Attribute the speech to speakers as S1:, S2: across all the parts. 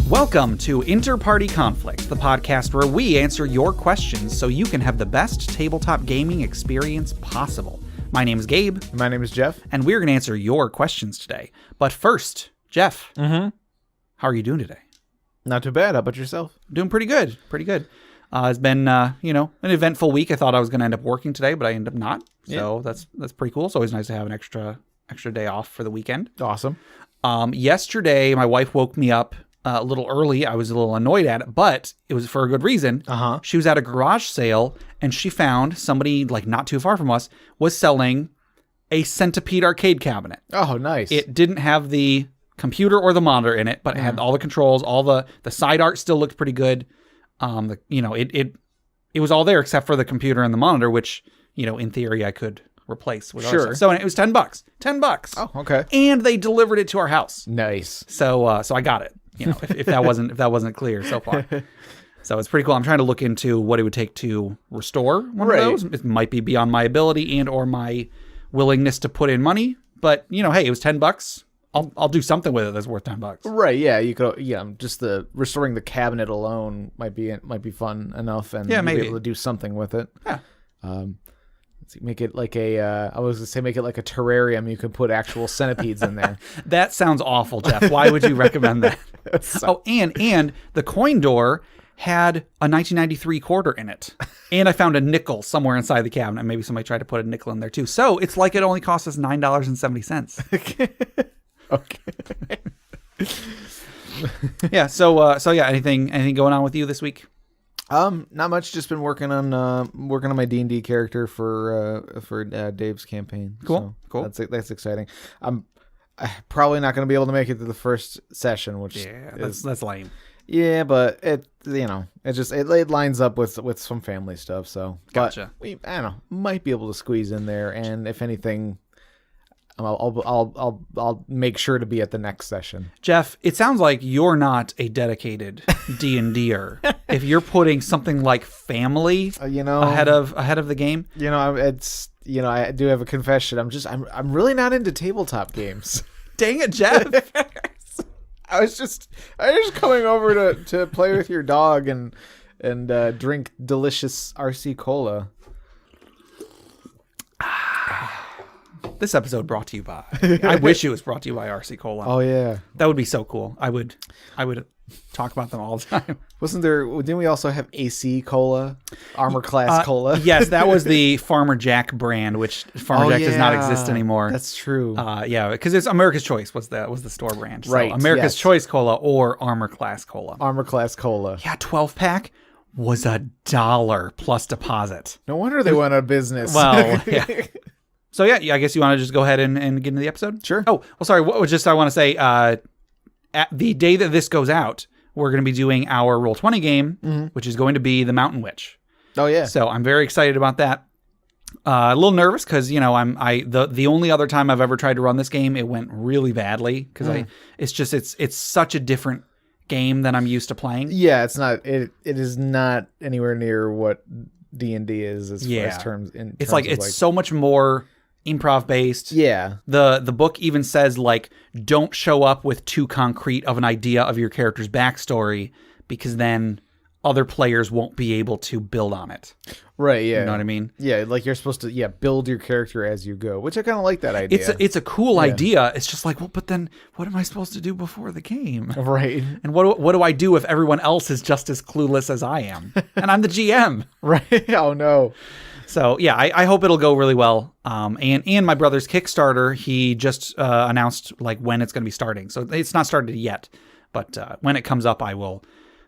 S1: Welcome to InterPartyConflict, the podcast where we answer your questions so you can have the best tabletop gaming experience possible. My name is Gabe.
S2: My name is Jeff.
S1: And we're going to answer your questions today. But first, Jeff, how are you doing today?
S2: Not too bad. How about yourself?
S1: Doing pretty good. It's been, an eventful week. I thought I was going to end up working today, but I ended up not. So that's pretty cool. It's always nice to have an extra day off for the weekend.
S2: Awesome.
S1: Yesterday, my wife woke me up a little early. I was a little annoyed at it, but it was for a good reason. She was at a garage sale, and she found somebody, like, not too far from us, was selling a Centipede arcade cabinet.
S2: Oh, nice.
S1: It didn't have the computer or the monitor in it, but it had all the controls. All the side art still looked pretty good. It was all there except for the computer and the monitor, which, in theory, I could replace with
S2: Sure.
S1: ours. So it was $10. $10.
S2: Oh, okay.
S1: And they delivered it to our house.
S2: Nice.
S1: So I got it. If that wasn't clear so far. So it's pretty cool. I'm trying to look into what it would take to restore one of those. It might be beyond my ability and or my willingness to put in money. But hey, it was $10. I'll do something with it that's worth $10.
S2: Right. Yeah. You could. Yeah. Just restoring the cabinet alone might be fun enough, and
S1: maybe
S2: be able to do something with it.
S1: Yeah.
S2: Make it like I was gonna say, make it like a terrarium. You can put actual centipedes in there.
S1: That sounds awful, Jeff. Why would you recommend that? And the coin door had a 1993 quarter in it. And I found a nickel somewhere inside the cabinet. Maybe somebody tried to put a nickel in there too. So it's like it only cost us $9.70.
S2: Okay.
S1: Yeah. So anything going on with you this week?
S2: Not much. Just been working on my D&D character for Dave's campaign.
S1: Cool.
S2: That's exciting. I'm probably not going to be able to make it to the first session, which
S1: that's lame.
S2: Yeah, but it lines up with some family stuff. So,
S1: gotcha.
S2: But I don't know, might be able to squeeze in there, and if anything, I'll make sure to be at the next session.
S1: Jeff, it sounds like you're not a dedicated D&Der. If you're putting something like family, ahead of the game,
S2: I do have a confession. I'm really not into tabletop games.
S1: Dang it, Jeff.
S2: I was just coming over to play with your dog and drink delicious RC cola.
S1: This episode brought to you by. I wish it was brought to you by RC Cola.
S2: Oh yeah,
S1: that would be so cool. I would talk about them all the time.
S2: Didn't we also have AC Cola, Armor Class Cola?
S1: Yes, that was the Farmer Jack brand, which Farmer Jack does not exist anymore.
S2: That's true.
S1: Because it's America's Choice was the store brand. So
S2: right.
S1: America's Choice Cola or Armor Class Cola.
S2: Armor Class Cola.
S1: Yeah, 12-pack was $1 plus deposit.
S2: No wonder they went out of business.
S1: Well, yeah. So yeah, I guess you want to just go ahead and get into the episode?
S2: Sure.
S1: Oh, well, sorry. I want to say, at the day that this goes out, we're going to be doing our Roll20 game, which is going to be the Mountain Witch.
S2: Oh yeah.
S1: So I'm very excited about that. A little nervous because the only other time I've ever tried to run this game, it went really badly because it's such a different game than I'm used to playing.
S2: Yeah, it's not. It is not anywhere near what D&D is as far as terms.
S1: It's so much more improv based.
S2: Yeah.
S1: The book even says, like, don't show up with too concrete of an idea of your character's backstory because then other players won't be able to build on it.
S2: Right, yeah.
S1: You know what I mean?
S2: Yeah, like you're supposed to build your character as you go, which I kind of like that idea.
S1: It's a cool idea. It's just like, well, but then what am I supposed to do before the game?
S2: Right.
S1: And what do I do if everyone else is just as clueless as I am? And I'm the GM.
S2: Right. Oh, no.
S1: So, yeah, I hope it'll go really well. And my brother's Kickstarter, he just announced like when it's going to be starting. So it's not started yet. But when it comes up, I will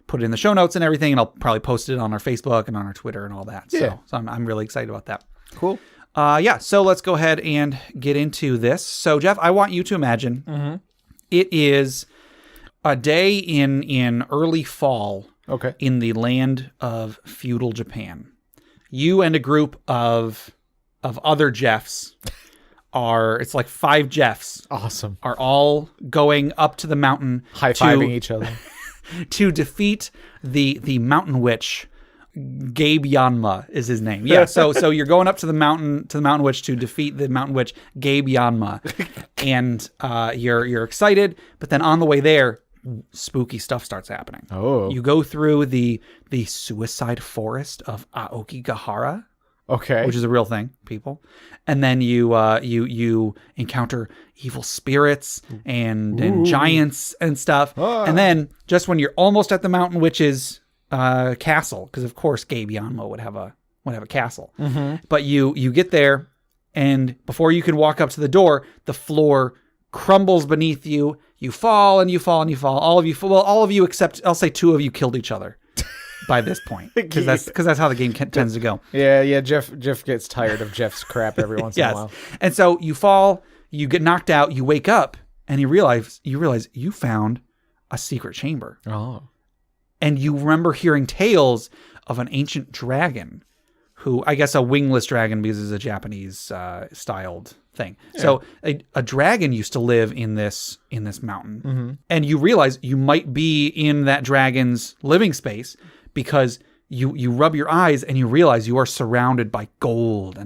S1: put it in the show notes and everything, and I'll probably post it on our Facebook and on our Twitter and all that.
S2: Yeah.
S1: So I'm really excited about that.
S2: Cool.
S1: So let's go ahead and get into this. So, Jeff, I want you to imagine it is a day in early fall in the land of feudal Japan. You and a group of other Jeffs it's like 5 Jeffs.
S2: Awesome.
S1: Are all going up to the mountain.
S2: High-fiving each other.
S1: To defeat the mountain witch. Gabe Yanma is his name. Yeah, so you're going up to the mountain witch to defeat the mountain witch Gabe Yanma. And you're excited, but then on the way there, spooky stuff starts happening.
S2: Oh.
S1: You go through the suicide forest of Aokigahara.
S2: Okay.
S1: Which is a real thing, people. And then you encounter evil spirits and giants and stuff. Ah. And then just when you're almost at the Mountain Witch's castle, because of course Gabe Yanmo would have a castle. Mm-hmm. But you get there, and before you can walk up to the door, the floor crumbles beneath you. You fall and you fall and you fall. All of you except I'll say 2 of you killed each other. By this point, because that's how the game tends to go.
S2: Yeah. Jeff gets tired of Jeff's crap every once in a while.
S1: And so you fall, you get knocked out, you wake up, and you realize you found a secret chamber.
S2: Oh.
S1: And you remember hearing tales of an ancient dragon, who I guess a wingless dragon because it's a Japanese styled thing. Yeah. So a dragon used to live in this mountain, mm-hmm. and you realize you might be in that dragon's living space. Because you rub your eyes and you realize you are surrounded by gold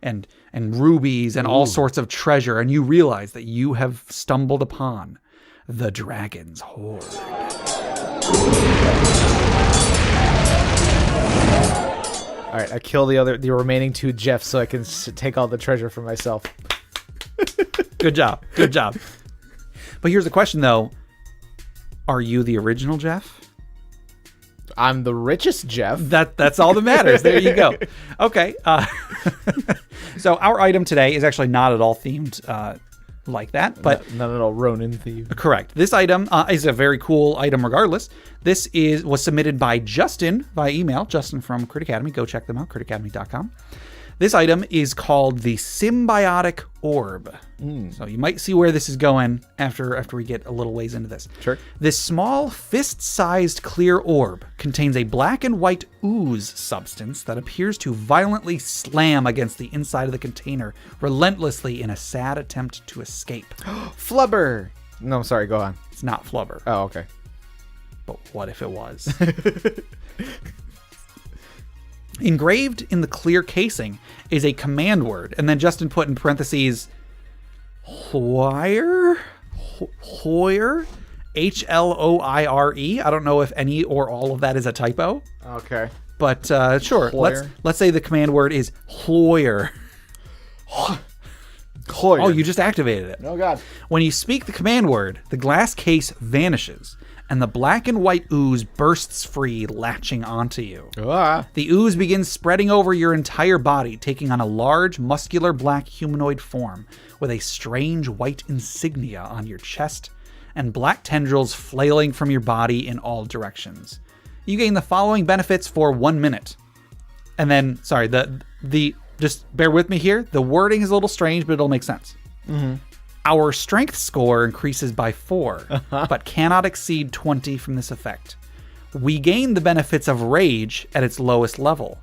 S1: and rubies and all sorts of treasure, and you realize that you have stumbled upon the dragon's hoard.
S2: All right, I kill the remaining 2 Jeffs so I can take all the treasure for myself.
S1: Good job. But here's the question though: are you the original Jeff?
S2: I'm the richest Jeff.
S1: That's all that matters. There you go. Okay. So our item today is actually not at all themed like that, but
S2: not at all Ronin themed.
S1: Correct. This item is a very cool item regardless. This was submitted by Justin via email. Justin from Crit Academy. Go check them out, critacademy.com. This item is called the Symbiotic Orb. So you might see where this is going after we get a little ways into this.
S2: Sure.
S1: This small fist-sized clear orb contains a black and white ooze substance that appears to violently slam against the inside of the container relentlessly in a sad attempt to escape.
S2: Flubber! No, sorry, go on.
S1: It's not Flubber.
S2: Oh, okay.
S1: But what if it was? Engraved in the clear casing is a command word, and then Justin put in parentheses, Hoyer? Hoyer? H-L-O-I-R-E. I don't know if any or all of that is a typo.
S2: Okay.
S1: But sure, let's say the command word is Hoyer.
S2: Hoyer.
S1: Oh, you just activated it.
S2: Oh, God.
S1: When you speak the command word, the glass case vanishes, and the black and white ooze bursts free, latching onto you.
S2: Ah.
S1: The ooze begins spreading over your entire body, taking on a large, muscular black humanoid form with a strange white insignia on your chest and black tendrils flailing from your body in all directions. You gain the following benefits for 1 minute. And then, sorry, just bear with me here. The wording is a little strange, but it'll make sense. Mm-hmm. Our strength score increases by 4, but cannot exceed 20 from this effect. We gain the benefits of rage at its lowest level.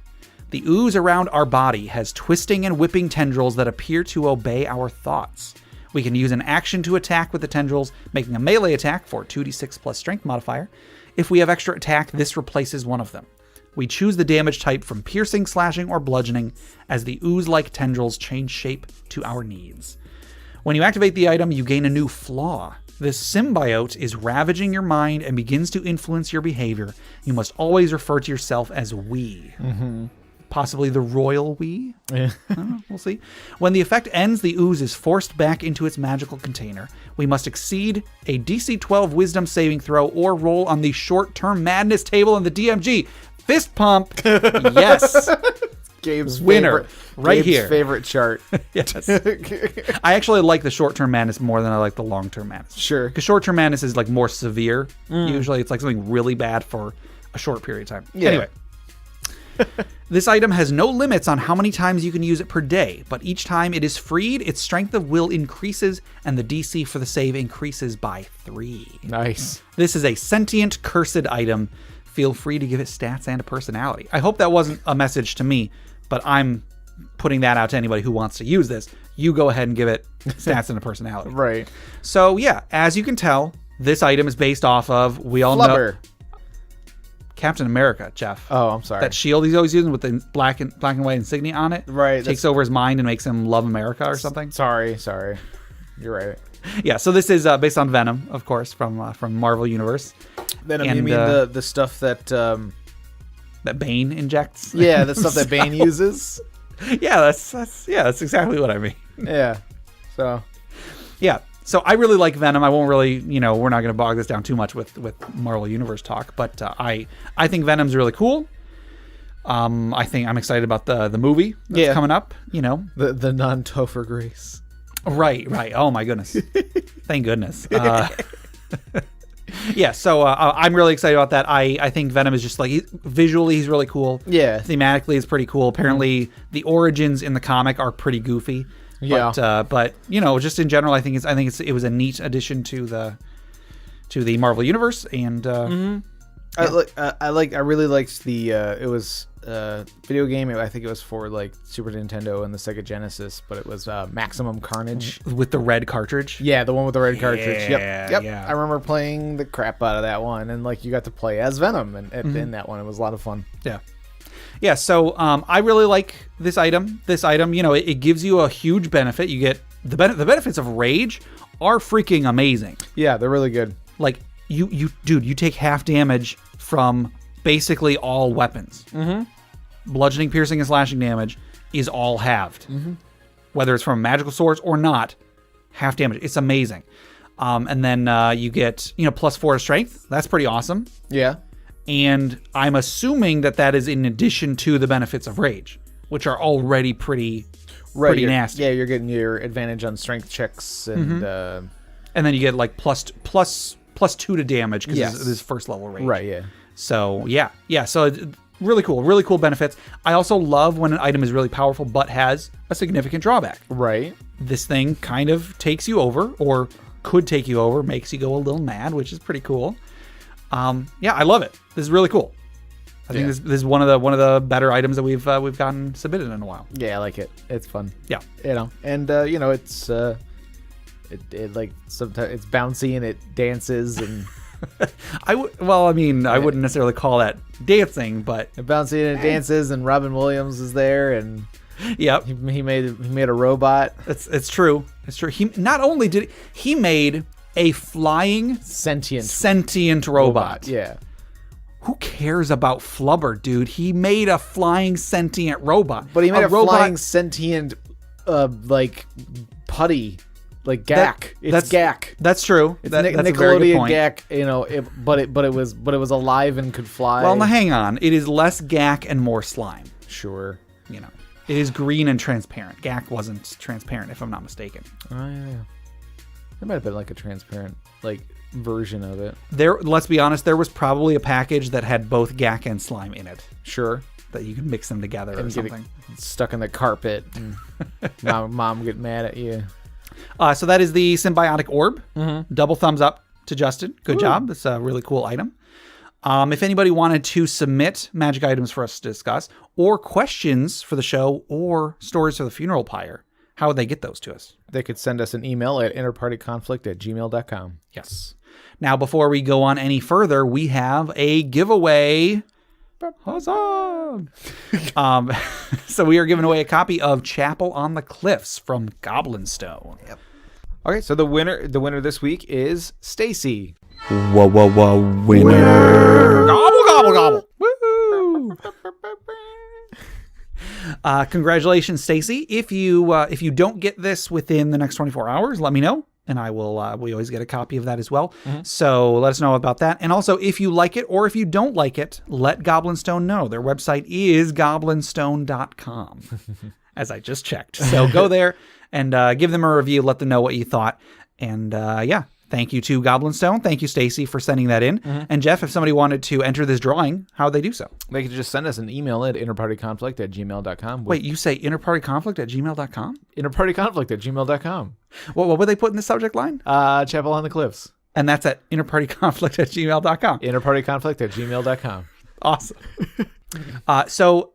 S1: The ooze around our body has twisting and whipping tendrils that appear to obey our thoughts. We can use an action to attack with the tendrils, making a melee attack for 2d6 plus strength modifier. If we have extra attack, this replaces one of them. We choose the damage type from piercing, slashing, or bludgeoning as the ooze-like tendrils change shape to our needs. When you activate the item, you gain a new flaw. This symbiote is ravaging your mind and begins to influence your behavior. You must always refer to yourself as we. Mm-hmm. Possibly the royal we?
S2: Yeah.
S1: I don't know, we'll see. When the effect ends, the ooze is forced back into its magical container. We must exceed a DC 12 wisdom saving throw or roll on the short-term madness table in the DMG. Fist pump. Yes.
S2: Gabe's
S1: winner. Right here.
S2: Favorite chart.
S1: Yes. I actually like the short-term madness more than I like the long-term madness.
S2: Sure.
S1: Because short-term madness is like more severe. Usually it's like something really bad for a short period of time.
S2: Yeah.
S1: Anyway. This item has no limits on how many times you can use it per day, but each time it is freed, its strength of will increases and the DC for the save increases by 3.
S2: Nice.
S1: This is a sentient, cursed item. Feel free to give it stats and a personality. I hope that wasn't a message to me, but I'm putting that out to anybody who wants to use this. You go ahead and give it stats and a personality.
S2: Right.
S1: So yeah, as you can tell, this item is based off of, we all
S2: Flubber.
S1: know... Captain America, Jeff.
S2: Oh, I'm sorry.
S1: That shield he's always using with the black and white insignia on it.
S2: Right.
S1: Takes over his mind and makes him love America or something.
S2: Sorry. You're right.
S1: Yeah, so this is based on Venom, of course, from Marvel Universe.
S2: Venom,
S1: and,
S2: you mean the stuff that...
S1: that Bane injects?
S2: Yeah, the stuff that Bane uses?
S1: Yeah, that's exactly what I mean.
S2: Yeah, so...
S1: Yeah, so I really like Venom. I won't really, we're not going to bog this down too much with Marvel Universe talk, but I think Venom's really cool. I think I'm excited about the movie that's coming up,
S2: The non-Topher Grace.
S1: Right. Oh my goodness. Thank goodness. Yeah, so I'm really excited about that. I think Venom is just visually he's really cool.
S2: Yeah.
S1: Thematically it's pretty cool. Apparently the origins in the comic are pretty goofy.
S2: Yeah.
S1: But just in general I think it was a neat addition to the Marvel Universe and
S2: I really liked the it was video game. I think it was for Super Nintendo and the Sega Genesis, but it was Maximum Carnage
S1: with the red cartridge.
S2: Yeah, the one with the red cartridge. Yep.
S1: Yeah.
S2: I remember playing the crap out of that one, and you got to play as Venom in that one. It was a lot of fun.
S1: Yeah. So I really like this item. It gives you a huge benefit. You get the benefits of Rage are freaking amazing.
S2: Yeah, they're really good.
S1: You take half damage from basically all weapons. Bludgeoning, piercing, and slashing damage is all halved. Whether it's from magical swords or not, half damage. It's amazing. And then you get +4 to strength. That's pretty awesome.
S2: Yeah.
S1: And I'm assuming that is in addition to the benefits of Rage, which are already pretty nasty.
S2: Yeah, you're getting your advantage on strength checks and
S1: then you get plus 2 to damage because this is first level Rage.
S2: Right. Yeah.
S1: So yeah. So really cool benefits. I also love when an item is really powerful but has a significant drawback.
S2: Right.
S1: This thing kind of takes you over, or could take you over, makes you go a little mad, which is pretty cool. Yeah, I love it. This is really cool. I think this is one of the better items that we've gotten submitted in a while.
S2: Yeah, I like it. It's fun.
S1: Yeah.
S2: And it's it sometimes it's bouncy and it dances and
S1: I wouldn't necessarily call that dancing, but
S2: it bouncy and it dances, and Robin Williams is there, and
S1: yep,
S2: he made a robot.
S1: It's true. He not only did he made a flying sentient robot.
S2: Yeah.
S1: Who cares about Flubber, dude? He made a flying sentient robot.
S2: But he made a flying sentient putty. Like Gak. It's Gak.
S1: That's true.
S2: It's
S1: that's
S2: Nickelodeon Gak, but it was alive and could fly.
S1: Well, now hang on. It is less Gak and more slime.
S2: Sure.
S1: It is green and transparent. Gak wasn't transparent, if I'm not mistaken.
S2: Oh yeah. There might have been a transparent version of it.
S1: Let's be honest, there was probably a package that had both Gak and slime in it.
S2: Sure.
S1: That you can mix them together or something.
S2: Stuck in the carpet and mom get mad at you.
S1: So that is the symbiotic orb. Double thumbs up to Justin. Good job. That's a really cool item. If anybody wanted to submit magic items for us to discuss, or questions for the show, or stories for the funeral pyre, how would they get those to us?
S2: They could send us an email at interpartyconflict@gmail.com.
S1: Yes. Now, before we go on any further, we have a giveaway. Huzzah! So we are giving away a copy of Chapel on the Cliffs from Goblinstone.
S2: Yep. Okay, so the winner this week is Stacy.
S3: Whoa, winner!
S1: Gobble, gobble, gobble! Woo! Congratulations, Stacy. If you don't get this within the next 24 hours, let me know. And I will, we always get a copy of that as well. So let us know about that. And also, if you like it or if you don't like it, let Goblinstone know. Their website is goblinstone.com, as I just checked. So go there and give them a review. Let them know what you thought. And thank you to Goblinstone. Thank you, Stacy, for sending that in. And Jeff, if somebody wanted to enter this drawing, how would they do so?
S2: They could just send us an email at interpartyconflict@gmail.com.
S1: Wait, you say interpartyconflict@gmail.com?
S2: Interpartyconflict@gmail.com.
S1: What would they put in the subject line?
S2: Chapel on the Cliffs.
S1: And that's at interpartyconflict@gmail.com.
S2: Interpartyconflict@gmail.com.
S1: Awesome. So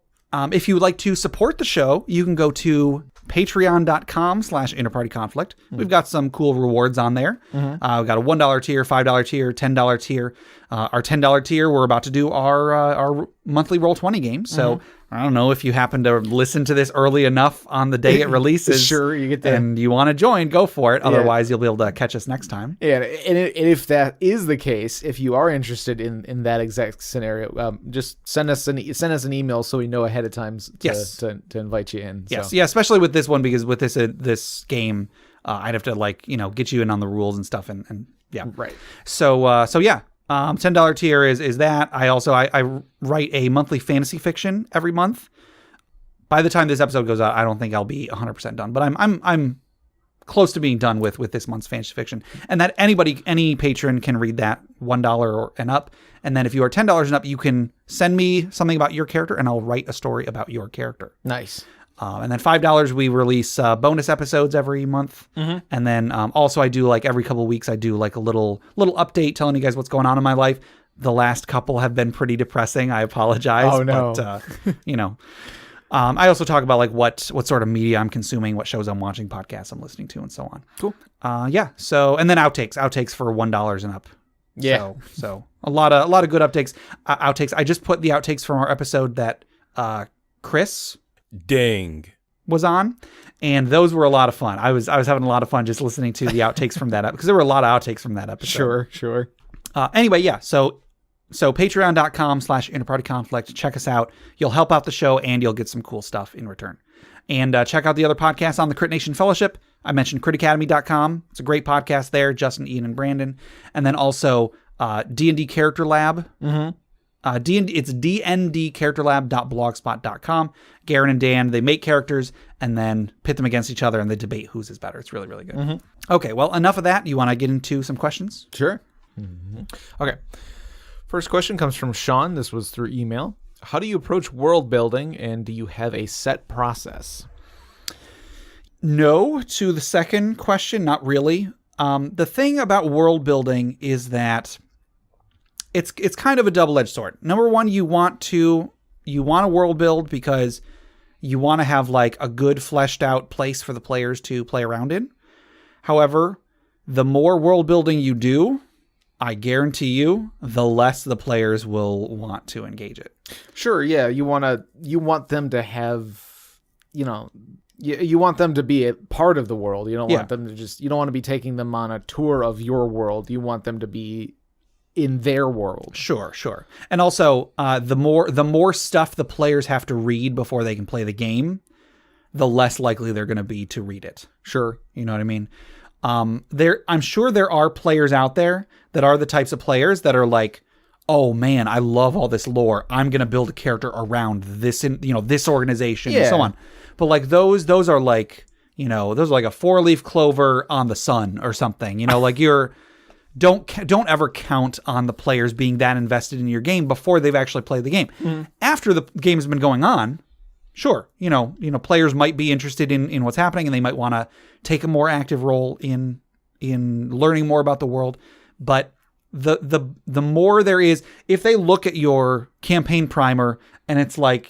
S1: if you would like to support the show, you can go to patreon.com/interpartyconflict. We've got some cool rewards on there. We've got a $1 tier, $5 tier, $10 tier. Our $10 tier, we're about to do our monthly Roll20 game. So I don't know, if you happen to listen to this early enough on the day it releases,
S2: sure, you get that.
S1: And you want to join, go for it. Otherwise, you'll be able to catch us next time.
S2: Yeah, and if that is the case, if you are interested in that exact scenario, just send us an email so we know ahead of time to invite you in.
S1: Yes,
S2: so.
S1: yeah, especially with this one, because with this game, I'd have to get you in on the rules and stuff, and yeah,
S2: right.
S1: So yeah. $10 tier is that. I write a monthly fantasy fiction every month. By the time this episode goes out, I don't think I'll be 100% done, but I'm close to being done with this month's fantasy fiction. And that any patron can read that $1 and up. And then if you are $10 and up, you can send me something about your character and I'll write a story about your character.
S2: Nice.
S1: And then $5, we release bonus episodes every month. Mm-hmm. And then also I do every couple of weeks, I do a little update telling you guys what's going on in my life. The last couple have been pretty depressing. I apologize.
S2: Oh, no.
S1: But, I also talk about what sort of media I'm consuming, what shows I'm watching, podcasts I'm listening to, and so on.
S2: Cool.
S1: Yeah. So, and then outtakes for $1 and up.
S2: Yeah.
S1: So a lot of good outtakes. I just put the outtakes from our episode that Chris was on, and those were a lot of fun. I was having a lot of fun just listening to the outtakes from that because there were a lot of outtakes from that episode.
S2: Sure.
S1: Anyway, yeah. So patreon.com/InterPartyConflict. Check us out. You'll help out the show and you'll get some cool stuff in return. And check out the other podcasts on the Crit Nation Fellowship. I mentioned critacademy.com. It's a great podcast there. Justin, Ian, and Brandon. And then also D&D Character Lab. Mm-hmm. It's dndcharacterlab.blogspot.com. Garen and Dan, they make characters and then pit them against each other and they debate whose is better. It's really, really good. Mm-hmm. Okay, well, enough of that. You want to get into some questions?
S2: Sure. Mm-hmm. Okay. First question comes from Sean. This was through email. How do you approach world building, and do you have a set process?
S1: No, to the second question, not really. The thing about world building is that it's kind of a double-edged sword. Number one, you want a world build because you want to have a good fleshed out place for the players to play around in. However, the more world building you do, I guarantee you, the less the players will want to engage it.
S2: Sure, yeah. You want them to have, you want them to be a part of the world. You don't want them to you don't want to be taking them on a tour of your world. You want them to be in their world.
S1: Sure. And also, the more stuff the players have to read before they can play the game, the less likely they're going to be to read it.
S2: Sure.
S1: You know what I mean? I'm sure there are players out there that are the types of players that are oh man, I love all this lore. I'm going to build a character around this, this organization and so on. But those are those are a 4-leaf clover on the sun or something, don't ever count on the players being that invested in your game before they've actually played the game. Mm-hmm. After the game's been going on, sure, players might be interested in what's happening and they might want to take a more active role in learning more about the world. But the more there is, if they look at your campaign primer and it's a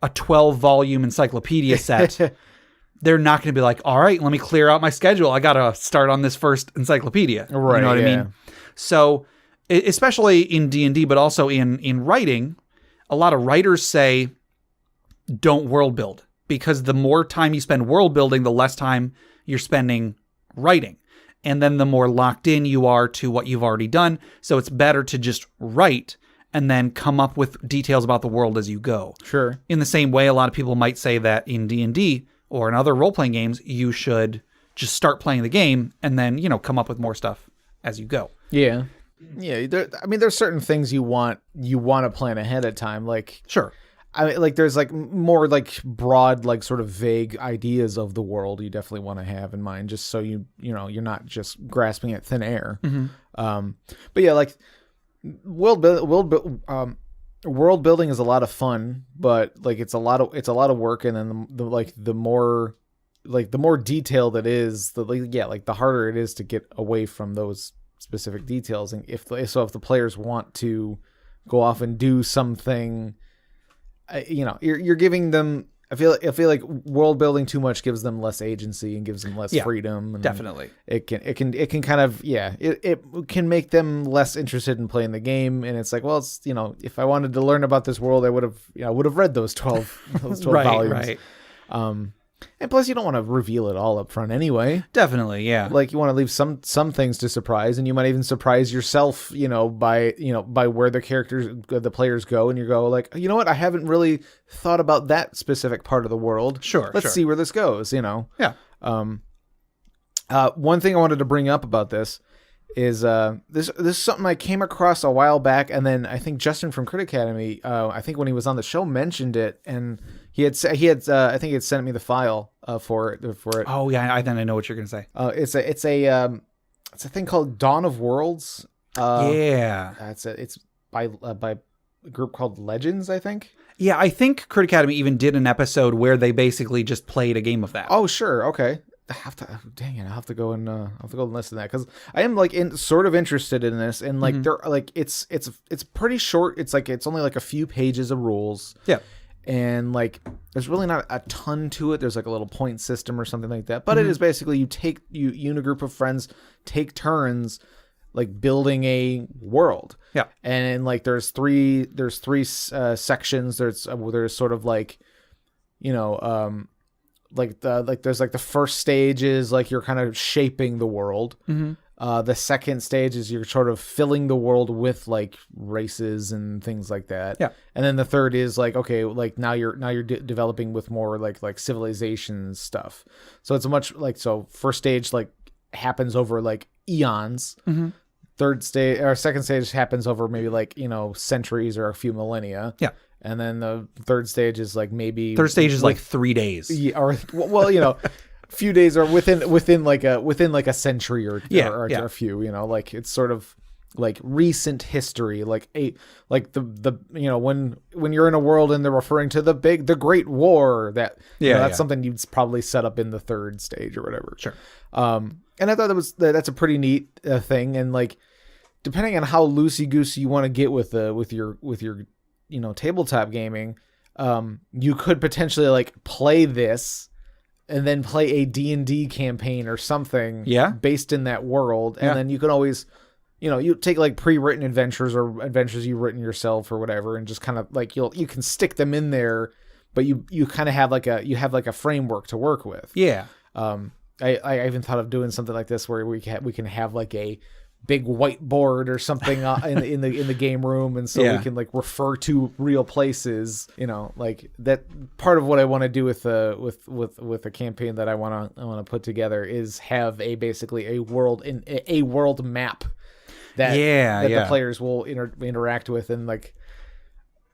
S1: 12-volume encyclopedia set, they're not going to be all right, let me clear out my schedule. I got to start on this first encyclopedia.
S2: Right,
S1: you know what I mean? So, especially in D&D, but also in writing, a lot of writers say, don't world build, because the more time you spend world building, the less time you're spending writing. And then the more locked in you are to what you've already done. So it's better to just write and then come up with details about the world as you go.
S2: Sure.
S1: In the same way, a lot of people might say that in D&D or in other role-playing games, you should just start playing the game and then, come up with more stuff as you go.
S2: Yeah. Yeah. There's certain things you want to plan ahead of time.
S1: Sure.
S2: There's more broad, sort of vague ideas of the world you definitely want to have in mind, just so you're not just grasping at thin air. Mm-hmm. But yeah, world building is a lot of fun, but it's a lot of work, and then the more detailed it is, the harder it is to get away from those specific details. And if the players want to go off and do something, you're giving them I feel like world building too much gives them less agency and gives them less freedom. And
S1: definitely.
S2: It can kind of it can make them less interested in playing the game. And it's like, well, it's if I wanted to learn about this world, I would have read those 12 volumes.
S1: Right.
S2: And plus, you don't want to reveal it all up front anyway.
S1: Definitely, yeah.
S2: Like you want to leave some things to surprise, and you might even surprise yourself, by where the players go, and you go like, you know what, I haven't really thought about that specific part of the world.
S1: Sure,
S2: let's see where this goes.
S1: Yeah.
S2: One thing I wanted to bring up about this is this is something I came across a while back, and then I think Justin from Crit Academy, I think when he was on the show, mentioned it, and he had I think he had sent me the file for it.
S1: Oh yeah, then I know what you're gonna say.
S2: It's a thing called Dawn of Worlds. It's by a group called Legends, I think.
S1: Yeah, I think Crit Academy even did an episode where they basically just played a game of that.
S2: Oh sure, okay. I have to go and listen to that, because I am like sort of interested in this, and like they're like it's pretty short. It's like it's only like a few pages of rules.
S1: Yeah.
S2: And like there's really not a ton to it. There's like a little point system or something like that. But it is basically you and a group of friends take turns like building a world.
S1: Yeah.
S2: And like there's three sections. There's sort of like there's like the first stage is like you're kind of shaping the world. The second stage is you're sort of filling the world with like races and things like that.
S1: Yeah.
S2: And then the third is like, okay, like now you're developing with more like civilization stuff. So it's first stage like happens over like eons. Second stage happens over maybe like, centuries or a few millennia.
S1: Yeah.
S2: And then the third stage is like maybe
S1: third stage is like 3 days.
S2: Yeah, or well, few days or within like a century or a few, like it's sort of like recent history, like the when you're in a world and they're referring to the Great War, that's something you'd probably set up in the third stage or whatever.
S1: Sure.
S2: And I thought that's a pretty neat thing, and like depending on how loosey goosey you want to get with your tabletop gaming, you could potentially like play this and then play a D&D campaign or something based in that world. And then you can always, you take like pre-written adventures or adventures you've written yourself or whatever, and just kind of like you can stick them in there, but you kind of have like a framework to work with.
S1: Yeah.
S2: I even thought of doing something like this where we can have like a big whiteboard or something in the game room, and so we can like refer to real places, like that. Part of what I want to do with a campaign that I want to put together is have basically a world map that the players will interact with, and like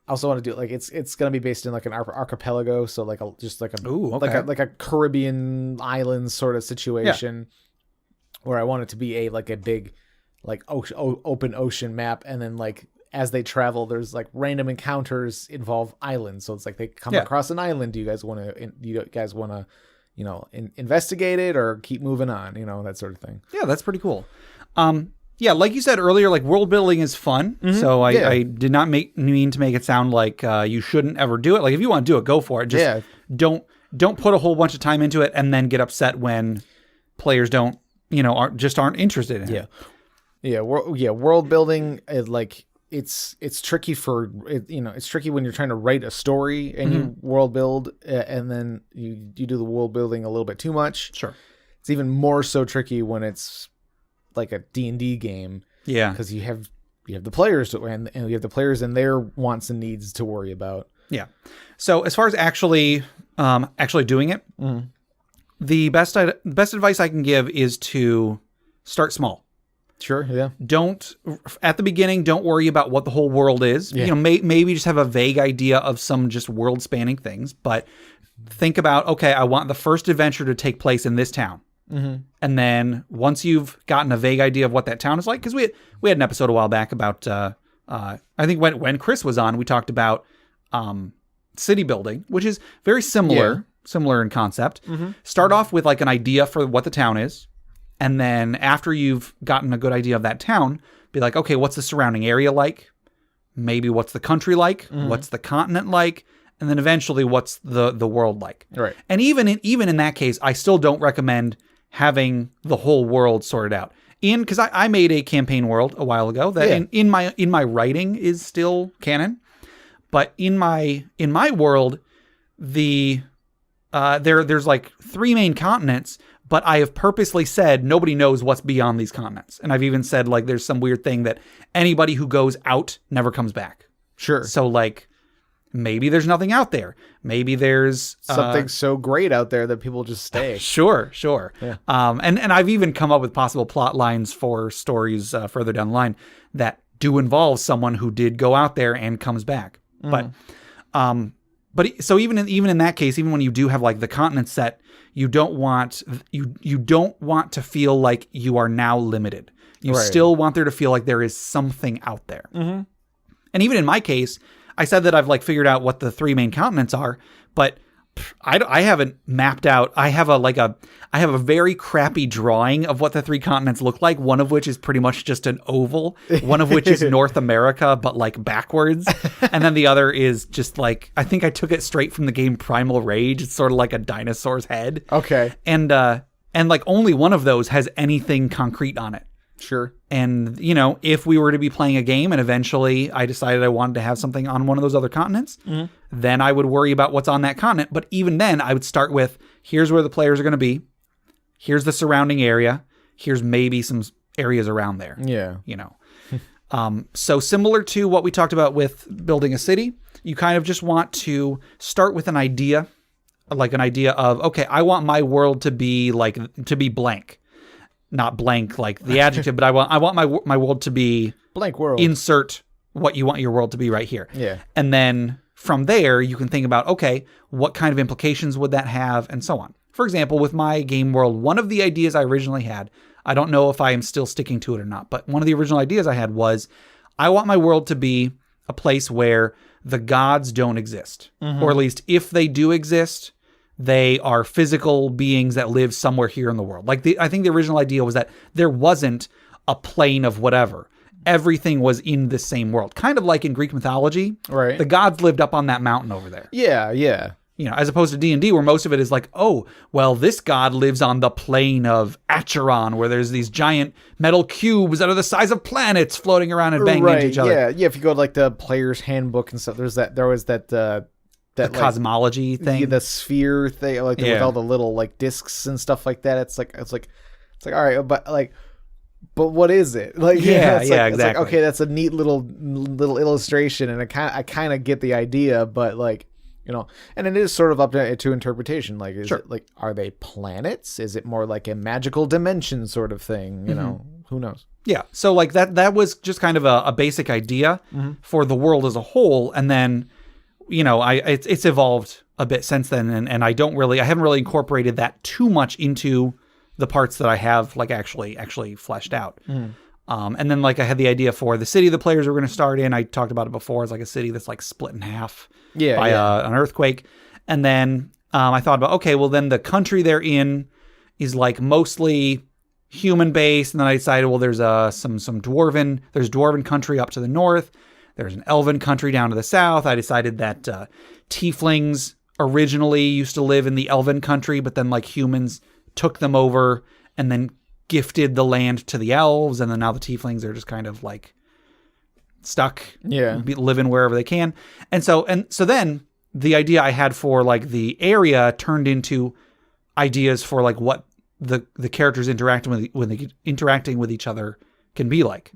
S2: I also want to do like it's going to be based in like an archipelago, so like like a Caribbean island sort of situation, where I want it to be a big like open ocean map, and then like as they travel there's like random encounters involve islands, so it's like they come across an island. Do you guys want to investigate it or keep moving on, that sort of thing?
S1: That's pretty cool. Like you said earlier, like world building is fun. So I did not mean to make it sound like you shouldn't ever do it. Like if you want to do it, go for it. Just don't put a whole bunch of time into it and then get upset when players don't aren't interested in it.
S2: World building is like it's tricky it's tricky when you're trying to write a story and you world build, and then you do the world building a little bit too much.
S1: Sure.
S2: It's even more so tricky when it's like a D&D game. Yeah. Because you have the players and you have the players and their wants and needs to worry about.
S1: Yeah. So as far as actually doing it, the best advice I can give is to start small.
S2: Sure. Yeah.
S1: At the beginning, don't worry about what the whole world is. Yeah. Maybe just have a vague idea of some just world spanning things, but think about, okay, I want the first adventure to take place in this town. And then once you've gotten a vague idea of what that town is like, because we had an episode a while back about, I think when Chris was on, we talked about city building, which is very similar in concept. Start off with like an idea for what the town is. And then after you've gotten a good idea of that town, be like, okay, what's the surrounding area like? Maybe what's the country like? What's the continent like? and then eventually what's the world like.
S2: Right.
S1: And even in that case, I still don't recommend having the whole world sorted out. Because I made a campaign world a while ago that in my writing is still canon, but in my world, there's like 3 main continents, but I have purposely said nobody knows what's beyond these continents, and I've even said like there's some weird thing that anybody who goes out never comes back.
S2: Sure.
S1: So like maybe there's nothing out there. Maybe there's
S2: something so great out there that people just stay.
S1: Sure.
S2: Yeah.
S1: And I've even come up with possible plot lines for stories further down the line that do involve someone who did go out there and comes back. But so even in that case, even when you do have like the continent set, you don't want to feel like you are now limited. You still want there to feel like there is something out there.
S2: Mm-hmm.
S1: And even in my case, I said that I've like figured out what the 3 main continents are, but I haven't mapped out. I have a very crappy drawing of what the 3 continents look like. One of which is pretty much just an oval. One of which is North America, but like backwards. And then the other is just like, I think I took it straight from the game Primal Rage. It's sort of like a dinosaur's head.
S2: Okay.
S1: And like only one of those has anything concrete on it.
S2: Sure.
S1: And, if we were to be playing a game and eventually I decided I wanted to have something on one of those other continents, then I would worry about what's on that continent. But even then, I would start with, here's where the players are going to be. Here's the surrounding area. Here's maybe some areas around there.
S2: Yeah.
S1: So similar to what we talked about with building a city, you kind of just want to start with an idea, like an idea of, okay, I want my world to be blank. Not blank like the adjective, but I want my world to be
S2: blank world.
S1: Insert what you want your world to be right here.
S2: Yeah.
S1: And then from there, you can think about, okay, what kind of implications would that have, and so on. For example, with my game world, one of the ideas I originally had, I don't know if I am still sticking to it or not, but one of the original ideas I had was, I want my world to be a place where the gods don't exist. Or at least if they do exist, they are physical beings that live somewhere here in the world. Like I think the original idea was that there wasn't a plane of whatever. Everything was in the same world. Kind of like in Greek mythology.
S2: Right.
S1: The gods lived up on that mountain over there.
S2: Yeah, yeah.
S1: As opposed to D&D where most of it is like, oh, well, this god lives on the plane of Acheron where there's these giant metal cubes that are the size of planets floating around and banging into each other.
S2: Yeah, yeah. If you go to like the player's handbook and stuff, there was that the
S1: cosmology thing,
S2: the sphere thing, like with all the little like discs and stuff like that. It's like all right, but what is it? Like
S1: exactly.
S2: It's like, okay, that's a neat little illustration, and I kind of get the idea, but like and it is sort of up to interpretation. Like, is it like, are they planets? Is it more like a magical dimension sort of thing? Who knows? Yeah.
S1: So like that was just kind of a basic idea for the world as a whole, and then. It's evolved a bit since then, and I haven't really incorporated that too much into the parts that I have like actually fleshed out. And then like I had the idea for the city the players were going to start in. I talked about it before. It's like a city that's like split in half by an earthquake. And then I thought about, okay, well then the country they're in is like mostly human based. And then I decided, well, there's some dwarven country up to the north. There's an elven country down to the south. I decided that tieflings originally used to live in the elven country, but then like humans took them over and then gifted the land to the elves. And then now the tieflings are just kind of like stuck living wherever they can. And so then the idea I had for like the area turned into ideas for like what the characters interacting with each other can be like.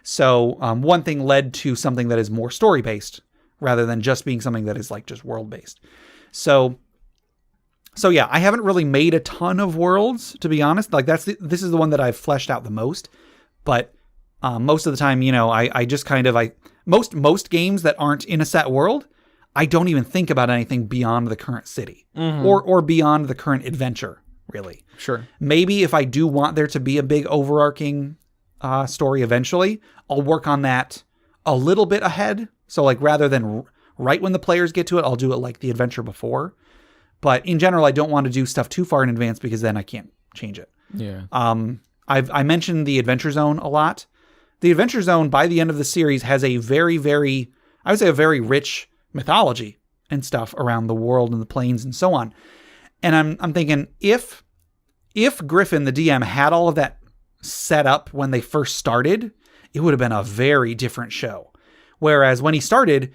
S1: So one thing led to something that is more story based rather than just being something that is like just world based. So yeah, I haven't really made a ton of worlds, to be honest. Like this is the one that I've fleshed out the most, but most of the time, I just kind of most games that aren't in a set world, I don't even think about anything beyond the current city or beyond the current adventure, really.
S2: Sure.
S1: Maybe if I do want there to be a big overarching story eventually, I'll work on that a little bit ahead. So like rather than right when the players get to it, I'll do it like the adventure before. But in general, I don't want to do stuff too far in advance because then I can't change it.
S2: Yeah.
S1: I mentioned the Adventure Zone a lot. The Adventure Zone by the end of the series has a very, very, I would say a very rich mythology and stuff around the world and the planes and so on. And I'm thinking if Griffin, the DM, had all of that set up when they first started, it would have been a very different show. Whereas when he started,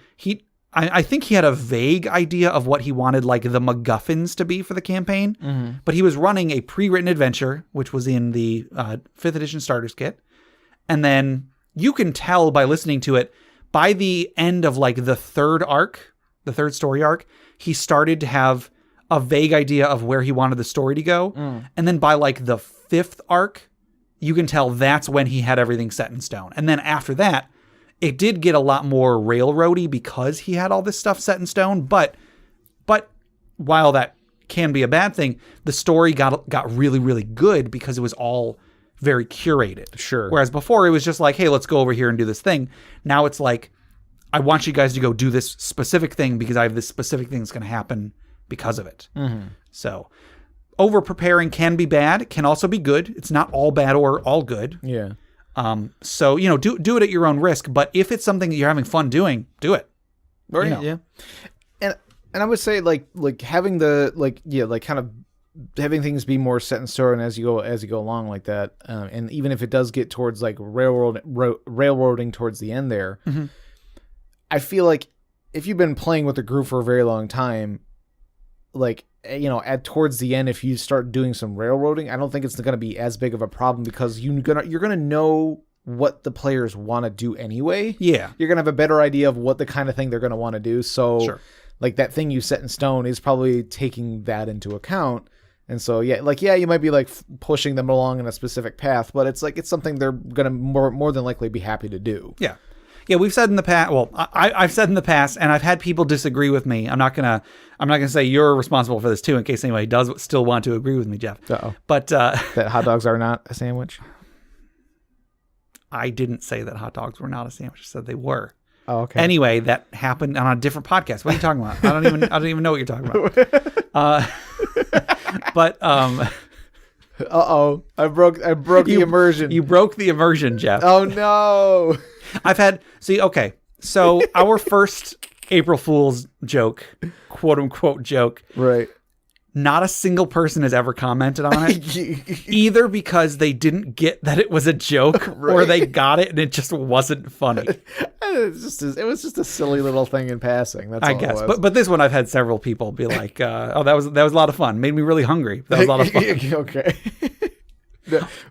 S1: I think he had a vague idea of what he wanted, like the MacGuffins to be for the campaign, but he was running a pre-written adventure, which was in the 5th edition starters kit. And then you can tell by listening to it, by the end of like the third story arc, he started to have a vague idea of where he wanted the story to go. And then by like the 5th arc, you can tell that's when he had everything set in stone. And then after that, it did get a lot more railroady because he had all this stuff set in stone. But while that can be a bad thing, the story got really, really good because it was all very curated.
S2: Sure.
S1: Whereas before it was just like, hey, let's go over here and do this thing. Now it's like, I want you guys to go do this specific thing because I have this specific thing that's going to happen because of it. So over preparing can be bad, can also be good. It's not all bad or all good.
S2: Yeah.
S1: So, do it at your own risk, but if it's something that you're having fun doing, do it.
S2: Right. Yeah. And I would say like having kind of having things be more set in stone as you go along like that. And even if it does get towards like railroading towards the end there, I feel like if you've been playing with the group for a very long time, like, at towards the end, if you start doing some railroading, I don't think it's going to be as big of a problem because you're gonna know what the players want to do anyway. Yeah, you're gonna have a better idea of what the kind of thing they're going to want to do. So, like that thing you set in stone is probably taking that into account. And so, you might be like pushing them along in a specific path, but it's like it's something they're going to more than likely be happy to do.
S1: Yeah. Yeah, we've said in the past. Well, I've said in the past, and I've had people disagree with me. I'm not gonna say you're responsible for this too, in case anybody does still want to agree with me, Jeff. But
S2: that hot dogs are not a sandwich.
S1: I didn't say that hot dogs were not a sandwich. I said they were.
S2: Oh, okay.
S1: Anyway, that happened on a different podcast. What are you talking about? I don't even know what you're talking about. But
S2: I broke the immersion.
S1: You broke the immersion, Jeff.
S2: Oh no.
S1: So our first April Fool's joke, quote unquote joke,
S2: right?
S1: Not a single person has ever commented on it, either because they didn't get that it was a joke, right, or they got it and it just wasn't funny.
S2: It was just a silly little thing in passing. That's all I guess.
S1: But this one, I've had several people be like, "Oh, that was a lot of fun. Made me really hungry. That was a lot of fun."
S2: Okay.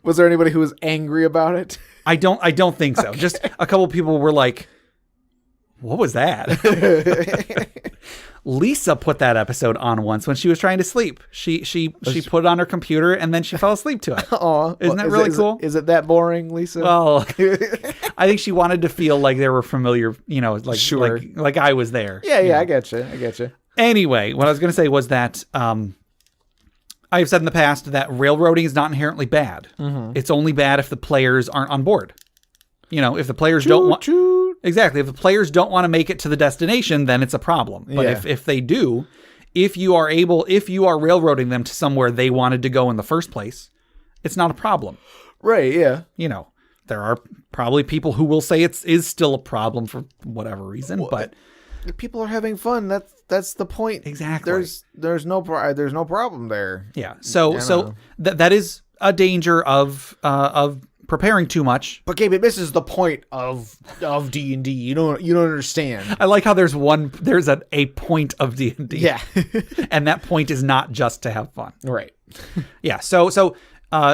S2: Was there anybody who was angry about it?
S1: I don't think so. Okay. Just a couple people were like, "What was that?" Lisa put that episode on once when she was trying to sleep. She put it on her computer and then she fell asleep to it.
S2: Aw,
S1: isn't that really cool?
S2: Is it that boring, Lisa?
S1: Well, I think she wanted to feel like they were familiar, like
S2: sure,
S1: like I was there.
S2: Yeah, I get you.
S1: Anyway, what I was going to say was that I've said in the past that railroading is not inherently bad. It's only bad if the players aren't on board. If the players don't want... Exactly. If the players don't want to make it to the destination, then it's a problem. But if they do, if you are railroading them to somewhere they wanted to go in the first place, it's not a problem.
S2: Right, yeah.
S1: There are probably people who will say it is still a problem for whatever reason, but
S2: people are having fun. That's the point.
S1: Exactly.
S2: There's no problem there.
S1: Yeah. So that is a danger of preparing too much.
S2: But Gabe, it misses the point of D&D. You don't understand.
S1: I like how there's a point of D&D.
S2: Yeah.
S1: And that point is not just to have fun.
S2: Right.
S1: Yeah. So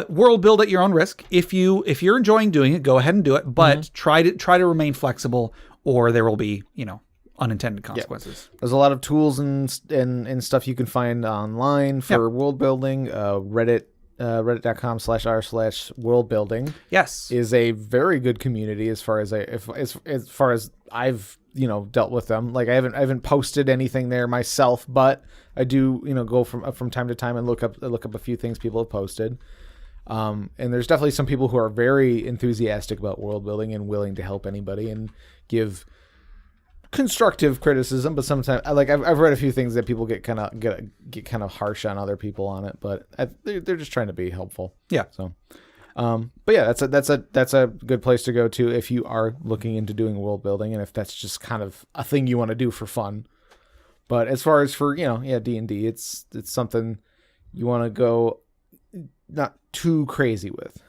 S1: world build at your own risk. If you're enjoying doing it, go ahead and do it, but try to remain flexible, or there will be, unintended consequences.
S2: Yeah. There's a lot of tools and stuff you can find online for world building. Reddit.com/r/world building.
S1: Yes,
S2: is a very good community as far as I've dealt with them. Like I haven't posted anything there myself, but I do go from time to time and look up a few things people have posted. And there's definitely some people who are very enthusiastic about world building and willing to help anybody and give constructive criticism, but sometimes I've read a few things that people get kind of harsh on other people on it, but they're just trying to be helpful.
S1: Yeah.
S2: So, but yeah, that's a good place to go to if you are looking into doing world building, and if that's just kind of a thing you want to do for fun. But as far as for, D&D, it's something you want to go not too crazy with.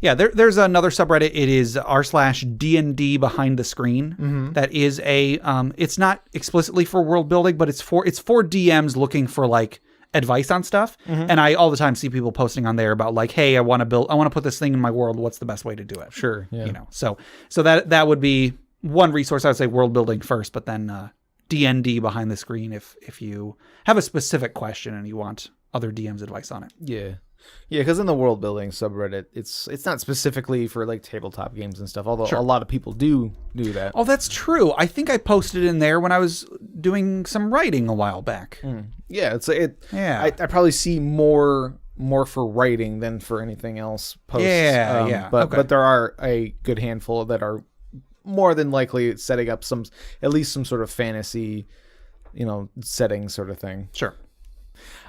S1: Yeah, there's another subreddit. It is r/DND behind the screen. That is it's not explicitly for world building, but it's for DMs looking for like advice on stuff. And I all the time see people posting on there about like, hey, I want to put this thing in my world. What's the best way to do it?
S2: Sure. Yeah.
S1: So that would be one resource. I would say world building first, but then DND behind the screen if you have a specific question and you want other DMs' advice on it.
S2: Yeah. Yeah, because in the world building subreddit, it's not specifically for like tabletop games and stuff, although a lot of people do that.
S1: Oh, that's true. I think I posted in there when I was doing some writing a while back.
S2: Yeah, I probably see more for writing than for anything else posts. But there are a good handful that are more than likely setting up at least some sort of fantasy, setting sort of thing.
S1: Sure.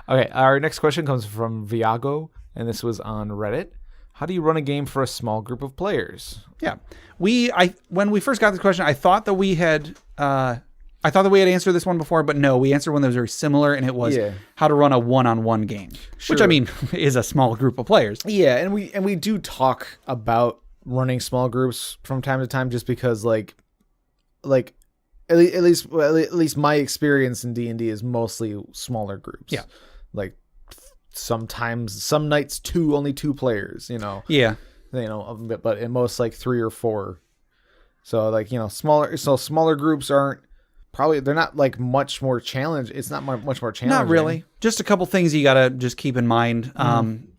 S2: Okay, our next question comes from Viago, and this was on Reddit. How do you run a game for a small group of players?
S1: Yeah, when we first got this question, I thought that we had answered this one before, but no, we answered one that was very similar, and it was how to run a one-on-one game, which I mean is a small group of players.
S2: Yeah, and we do talk about running small groups from time to time, just because like at least my experience in D&D is mostly smaller groups.
S1: Yeah.
S2: Like sometimes some nights only two players,
S1: Yeah.
S2: But at most like 3 or 4. So like, smaller groups they're not like much more challenge. It's not much more challenging.
S1: Not really. Just a couple things you got to just keep in mind.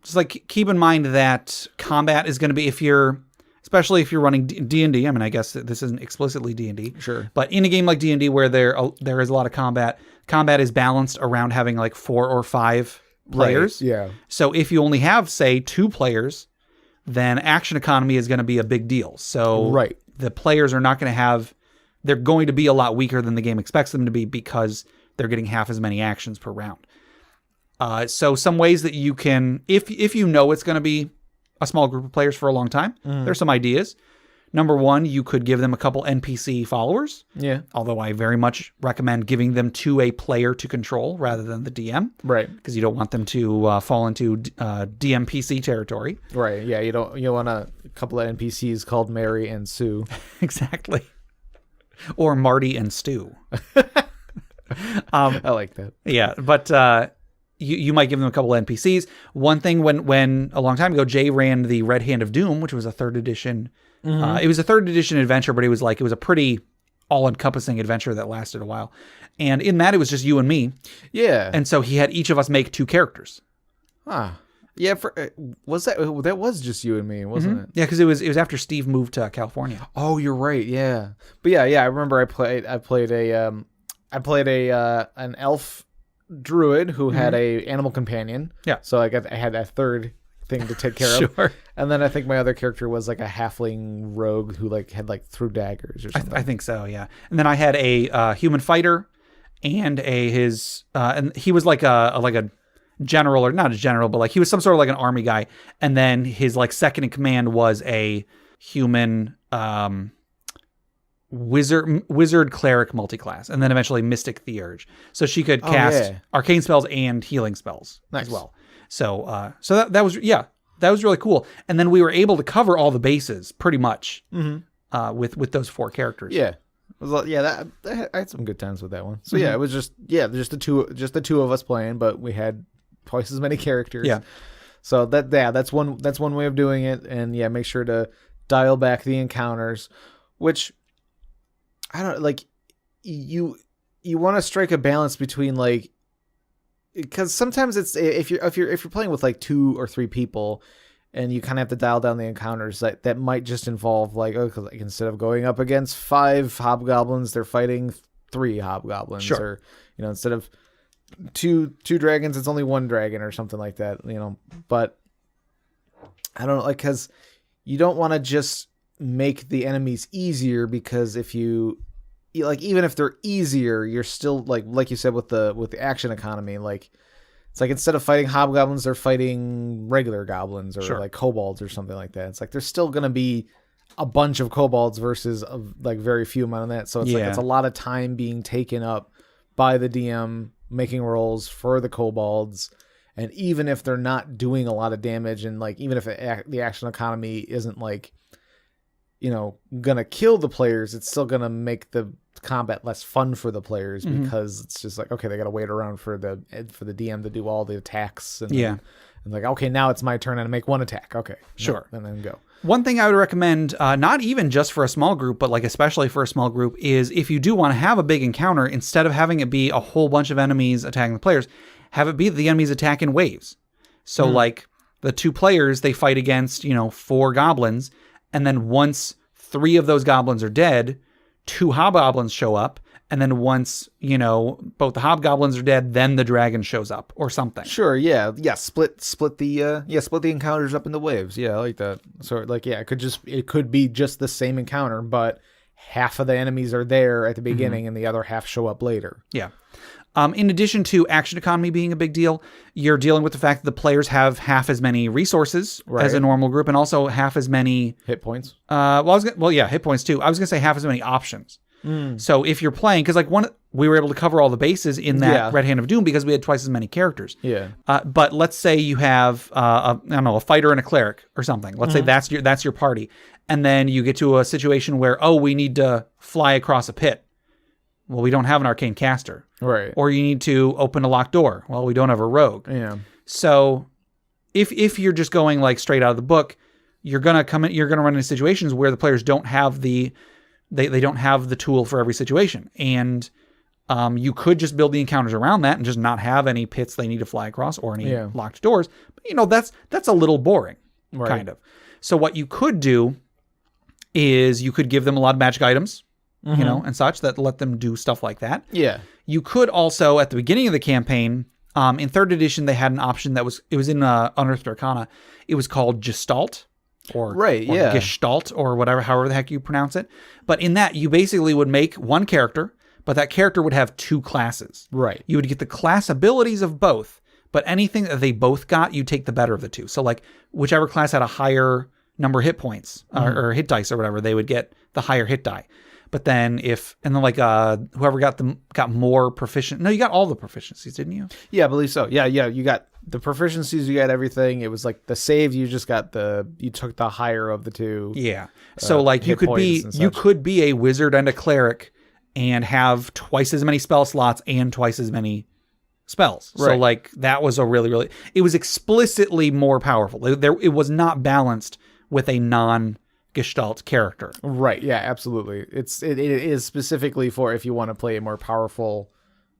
S1: Just like keep in mind that combat is going to be, especially if you're running D&D. I mean, I guess this isn't explicitly D&D.
S2: Sure.
S1: But in a game like D&D where there is a lot of combat is balanced around having like 4 or 5 players.
S2: Right. Yeah.
S1: So if you only have, say, 2 players, then action economy is going to be a big deal. So the players are not going to they're going to be a lot weaker than the game expects them to be because they're getting half as many actions per round. So some ways that you can, if it's going to be a small group of players for a long time, there's some ideas. Number 1, you could give them a couple NPC followers.
S2: Yeah.
S1: Although I very much recommend giving them to a player to control rather than the DM.
S2: Right.
S1: Because you don't want them to fall into DMPC territory.
S2: Right. Yeah. You want a couple of NPCs called Mary and Sue.
S1: Exactly. Or Marty and Stu.
S2: I like that.
S1: Yeah. But you might give them a couple of NPCs. One thing when a long time ago, Jay ran the Red Hand of Doom, which was a 3rd edition. It was a 3rd edition adventure, but it was a pretty all-encompassing adventure that lasted a while. And in that, it was just you and me.
S2: Yeah.
S1: And so he had each of us make 2 characters.
S2: Yeah. That was just you and me, wasn't it?
S1: Yeah, because it was after Steve moved to California.
S2: Oh, you're right. Yeah. But yeah. I remember I played an elf druid who had a animal companion.
S1: Yeah.
S2: So I had that 3rd thing to take care of. And then I think my other character was like a halfling rogue who threw daggers or something.
S1: I think so, yeah. And then I had a human fighter and and he was like a general, or not a general, but like he was some sort of like an army guy. And then his like second in command was a human wizard cleric multiclass, and then eventually mystic theurge. So she could cast arcane spells and healing spells as well. So that was really cool. And then we were able to cover all the bases pretty much with those 4 characters.
S2: Yeah. I had some good times with that one. So it was just the two of us playing, but we had twice as many characters.
S1: Yeah.
S2: So that's one way of doing it. And make sure to dial back the encounters, which I don't like. You want to strike a balance between like, because sometimes it's if you're playing with like 2 or 3 people, and you kind of have to dial down the encounters, that might just involve like, instead of going up against 5 hobgoblins, they're fighting 3 hobgoblins.
S1: Sure.
S2: Or instead of two dragons, it's only 1 dragon or something like that. But I don't know, like, because you don't want to just make the enemies easier, because if you like, even if they're easier, you're still like you said with the action economy, like it's like instead of fighting hobgoblins, they're fighting regular goblins or like kobolds or something like that. It's like there's still gonna be a bunch of kobolds versus like very few amount of that. So it's like it's a lot of time being taken up by the DM, making rolls for the kobolds. And even if they're not doing a lot of damage, and like even if the action economy isn't like, gonna kill the players, it's still gonna make the combat less fun for the players because it's just like, okay, they gotta wait around for the DM to do all the attacks. And and like, okay, now it's my turn and I make one attack. Okay,
S1: sure,
S2: and then go.
S1: One thing I would recommend, not even just for a small group, but like especially for a small group, is if you do want to have a big encounter, instead of having it be a whole bunch of enemies attacking the players, have it be the enemies attack in waves. So like the 2 players, they fight against, 4 goblins. And then once 3 of those goblins are dead, 2 hobgoblins show up. And then once, both the hobgoblins are dead, then the dragon shows up or something.
S2: Sure. Yeah. Yeah. Split the encounters up into waves. Yeah. I like that. So like, yeah, it could be just the same encounter, but half of the enemies are there at the beginning and the other half show up later.
S1: Yeah. In addition to action economy being a big deal, you're dealing with the fact that the players have half as many resources as a normal group, and also half as many
S2: hit points.
S1: Hit points too. I was gonna say half as many options. So if you're playing, because like we were able to cover all the bases in that Red Hand of Doom because we had twice as many characters.
S2: Yeah.
S1: But let's say you have a fighter and a cleric or something. Let's say that's your party, and then you get to a situation where we need to fly across a pit. Well, we don't have an arcane caster.
S2: Right.
S1: Or you need to open a locked door. Well, we don't have a rogue.
S2: Yeah.
S1: So if you're just going like straight out of the book, you're going to run into situations where the players don't have they don't have the tool for every situation. And you could just build the encounters around that and just not have any pits they need to fly across or any locked doors. But that's a little boring, kind of. So what you could do is you could give them a lot of magic items. And such that let them do stuff like that.
S2: Yeah.
S1: You could also, at the beginning of the campaign, in 3rd edition, they had an option that was in Unearthed Arcana. It was called Gestalt or Gestalt or whatever, however the heck you pronounce it. But in that, you basically would make one character, but that character would have 2 classes.
S2: Right.
S1: You would get the class abilities of both, but anything that they both got, you take the better of the 2. So like whichever class had a higher number of hit points or hit dice or whatever, they would get the higher hit die. But then whoever got more proficient. No, you got all the proficiencies, didn't you?
S2: Yeah, I believe so. Yeah. You got the proficiencies, you got everything. It was like the save, you just got you took the higher of the 2.
S1: Yeah. So like you could be a wizard and a cleric and have twice as many spell slots and twice as many spells. Right. So like that was a really, it was explicitly more powerful. It was not balanced with a non-Gestalt character.
S2: Right. Yeah, absolutely. It is specifically for if you want to play a more powerful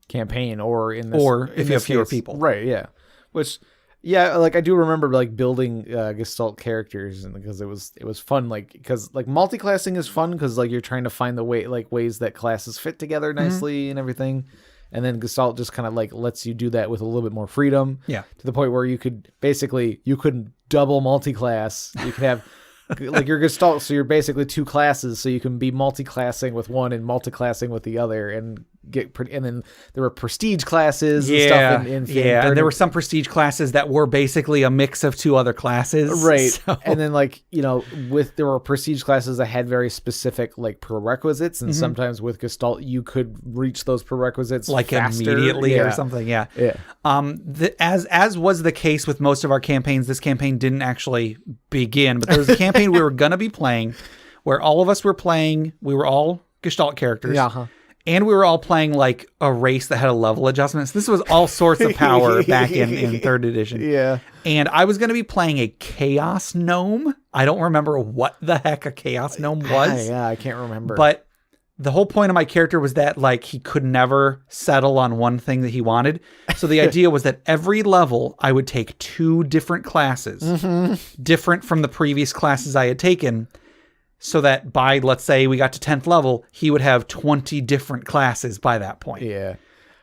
S2: campaign or if
S1: you have fewer people.
S2: Right. Yeah. Which, yeah, like I do remember like building Gestalt characters, and because it was fun, like because like multi-classing is fun because like you're trying to find the ways that classes fit together nicely and everything. And then Gestalt just kind of like lets you do that with a little bit more freedom.
S1: Yeah.
S2: To the point where you couldn't double multi-class. You could have like your Gestalt, so you're basically 2 classes, so you can be multi-classing with one and multi-classing with the other, and and then there were prestige classes and stuff in
S1: and there were some prestige classes that were basically a mix of 2 other classes,
S2: right? So. And then like there were prestige classes that had very specific like prerequisites, and sometimes with Gestalt you could reach those prerequisites
S1: like
S2: faster.
S1: Immediately or something. Yeah. As was the case with most of our campaigns, this campaign didn't actually begin, but there was a campaign we were gonna be playing where all of us were playing. We were all Gestalt characters.
S2: Yeah.
S1: And we were all playing like a race that had a level adjustment. So this was all sorts of power back in 3rd edition.
S2: Yeah.
S1: And I was going to be playing a chaos gnome. I don't remember what the heck a chaos gnome was.
S2: Yeah, I can't remember.
S1: But the whole point of my character was that like he could never settle on one thing that he wanted. So the idea was that every level I would take 2 different classes, different from the previous classes I had taken. So that by, let's say we got to 10th level, he would have 20 different classes by that point.
S2: Yeah.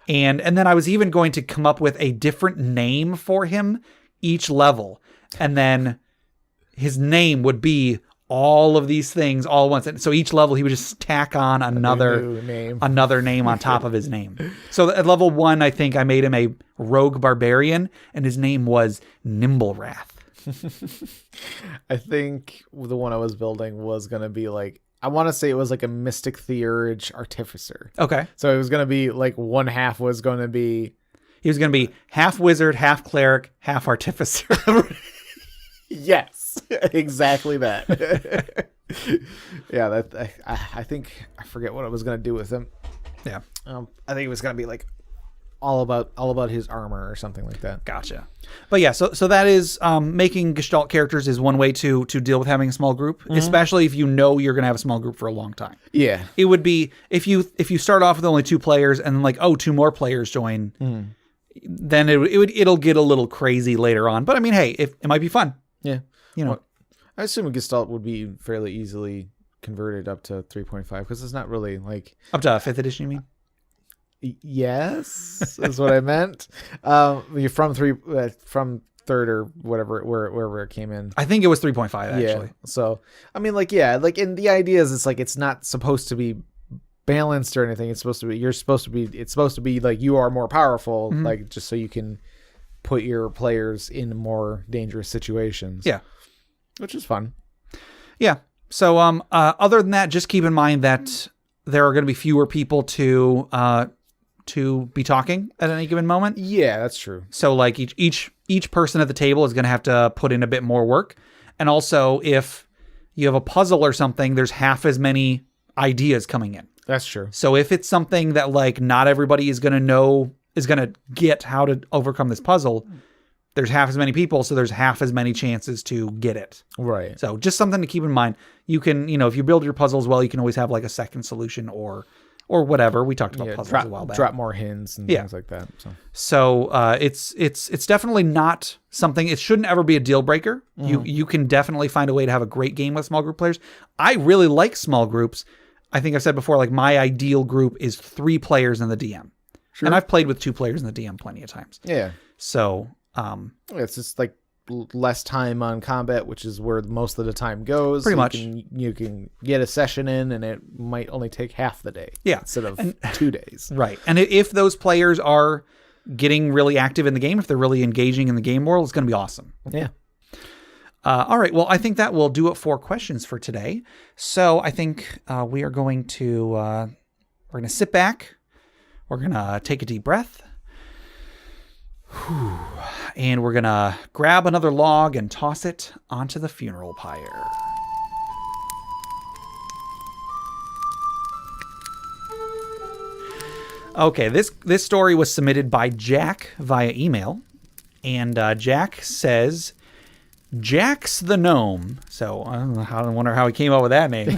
S1: And then I was even going to come up with a different name for him each level. And then his name would be all of these things all at once. And so each level he would just tack on another name on top of his name. So at level 1, I think I made him a rogue barbarian, and his name was Nimblewrath.
S2: I think the one I was building was going to be like I want to say it was like a Mystic Theurge Artificer.
S1: Okay.
S2: So it was going to be like one half was going to be...
S1: He was going to be half wizard, half cleric, half artificer.
S2: Yes, exactly that. Yeah, I think I forget what I was going to do with him.
S1: Yeah.
S2: I think it was going to be like all about his armor or something like that.
S1: Gotcha. But yeah, so that is making Gestalt characters is one way to deal with having a small group, especially if you know you're going to have a small group for a long time.
S2: Yeah.
S1: It would be if you start off with only 2 players and then like, oh, 2 more players join, then it'll get a little crazy later on. But I mean, hey, it might be fun.
S2: Yeah.
S1: You know.
S2: Well, I assume a Gestalt would be fairly easily converted up to 3.5 because it's not really like
S1: Up to 5th edition, you mean?
S2: Yes, is what I meant. You're from 3rd or whatever, wherever it came in.
S1: I think it was 3.5 actually.
S2: Yeah. So I mean, like, yeah, like, and the idea is it's like it's not supposed to be balanced or anything. It's supposed to be like you are more powerful, like just so you can put your players in more dangerous situations.
S1: Yeah,
S2: which is fun.
S1: Yeah. So other than that, just keep in mind that there are going to be fewer people to be talking at any given moment.
S2: Yeah, that's true.
S1: So like each person at the table is going to have to put in a bit more work. And also if you have a puzzle or something, there's half as many ideas coming in.
S2: That's true.
S1: So if it's something that like not everybody is going to get how to overcome this puzzle, there's half as many people, so there's half as many chances to get it.
S2: Right.
S1: So just something to keep in mind. You can, if you build your puzzles well, you can always have like a second solution or whatever. We talked about puzzles a while back.
S2: Drop more hints and things like that.
S1: So it's definitely not something. It shouldn't ever be a deal breaker. You can definitely find a way to have a great game with small group players. I really like small groups. I think I've said before, like my ideal group is 3 players and the DM. Sure. And I've played with 2 players and the DM plenty of times.
S2: Yeah.
S1: So
S2: it's just like less time on combat, which is where most of the time goes.
S1: Pretty much.
S2: You can get a session in and it might only take half the day.
S1: Yeah.
S2: Instead of 2 days.
S1: Right. And if those players are getting really active in the game, if they're really engaging in the game world, it's going to be awesome.
S2: Yeah.
S1: All right. Well, I think that will do it for questions for today. So I think we are going to sit back. We're going to take a deep breath. And we're going to grab another log and toss it onto the funeral pyre. Okay, this story was submitted by Jack via email. And Jack says, Jax the Gnome. So I wonder how he came up with that name.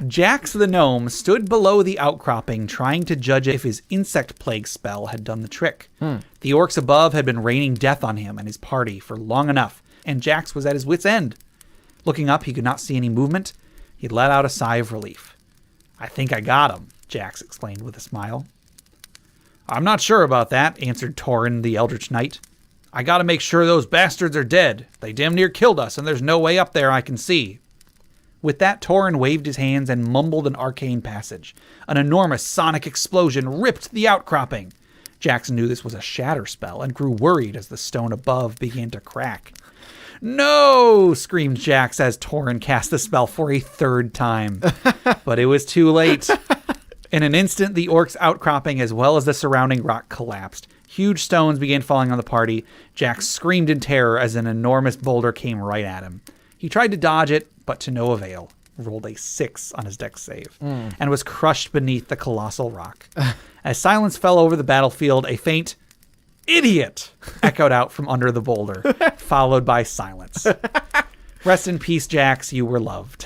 S1: Jax the Gnome stood below the outcropping trying to judge if his insect plague spell had done the trick. The orcs above had been raining death on him and his party for long enough, and Jax was at his wit's end. Looking up, he could not see any movement. He let out a sigh of relief. I think I got him, Jax explained with a smile. I'm not sure about that, answered Torin the Eldritch Knight. I gotta make sure those bastards are dead. They damn near killed us, and there's no way up there I can see. With that, Torin waved his hands and mumbled an arcane passage. An enormous sonic explosion ripped the outcropping. Jackson knew this was a shatter spell and grew worried as the stone above began to crack. No! Screamed Jax as Torin cast the spell for a 3rd time. But it was too late. In an instant, the orc's outcropping as well as the surrounding rock collapsed. Huge stones began falling on the party. Jax screamed in terror as an enormous boulder came right at him. He tried to dodge it, but to no avail. Rolled a 6 on his dex save and was crushed beneath the colossal rock. As silence fell over the battlefield, a faint "idiot" echoed out from under the boulder, followed by silence. Rest in peace, Jax. You were loved.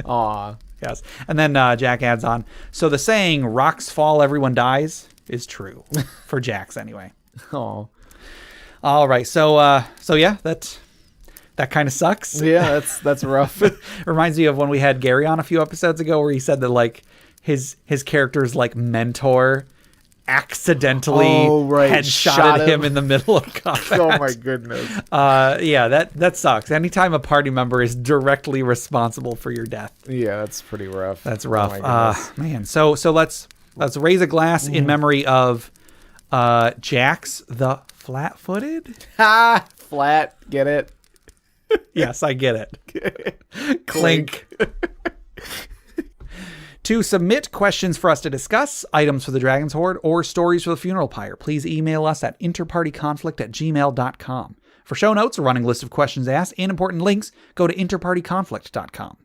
S2: Aw.
S1: Yes. And then Jack adds on, so the saying, rocks fall, everyone dies, is true. For Jax, anyway.
S2: Oh.
S1: All right. So yeah, that kind of sucks.
S2: Yeah, that's rough.
S1: Reminds me of when we had Gary on a few episodes ago where he said that, like, his character's, like, mentor accidentally headshotted him in the middle of combat.
S2: Oh, my goodness.
S1: Yeah, that sucks. Anytime a party member is directly responsible for your death.
S2: Yeah, that's pretty rough.
S1: That's rough. Man. So let's raise a glass in memory of Jax the Flat-Footed.
S2: Ha! Flat. Get it?
S1: Yes, I get it. Clink. To submit questions for us to discuss, items for the Dragon's Hoard, or stories for the funeral pyre, please email us at interpartyconflict@gmail.com. For show notes, a running list of questions asked, and important links, go to interpartyconflict.com.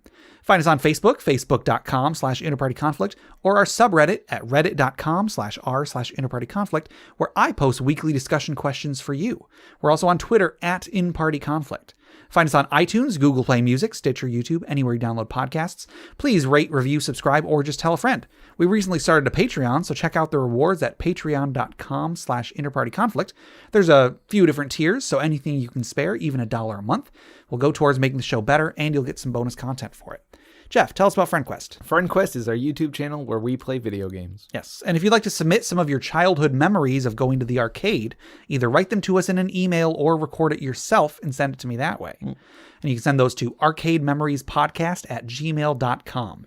S1: Find us on Facebook, facebook.com/interpartyconflict, or our subreddit at reddit.com/r/interpartyconflict, where I post weekly discussion questions for you. We're also on Twitter at InPartyConflict. Find us on iTunes, Google Play Music, Stitcher, YouTube, anywhere you download podcasts. Please rate, review, subscribe, or just tell a friend. We recently started a Patreon, so check out the rewards at patreon.com/interpartyconflict. There's a few different tiers, so anything you can spare, even $1 a month, will go towards making the show better, and you'll get some bonus content for it. Jeff, tell us about FriendQuest.
S2: FriendQuest is our YouTube channel where we play video games.
S1: Yes, and if you'd like to submit some of your childhood memories of going to the arcade, either write them to us in an email or record it yourself and send it to me that way. And you can send those to arcadememoriespodcast@gmail.com.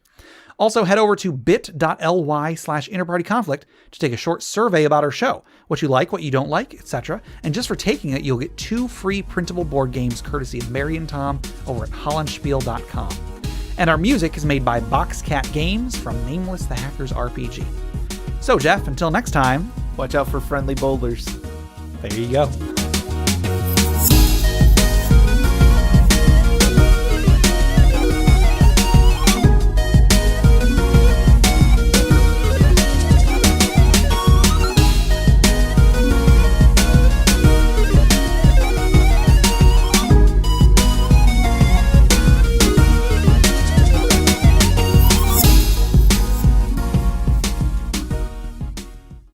S1: Also, head over to bit.ly/interpartyconflict to take a short survey about our show, what you like, what you don't like, etc. And just for taking it, you'll get 2 free printable board games courtesy of Mary and Tom over at hollandspiel.com. And our music is made by Boxcat Games from Nameless the Hacker's RPG. So, Jeff, until next time,
S2: watch out for friendly boulders.
S1: There you go.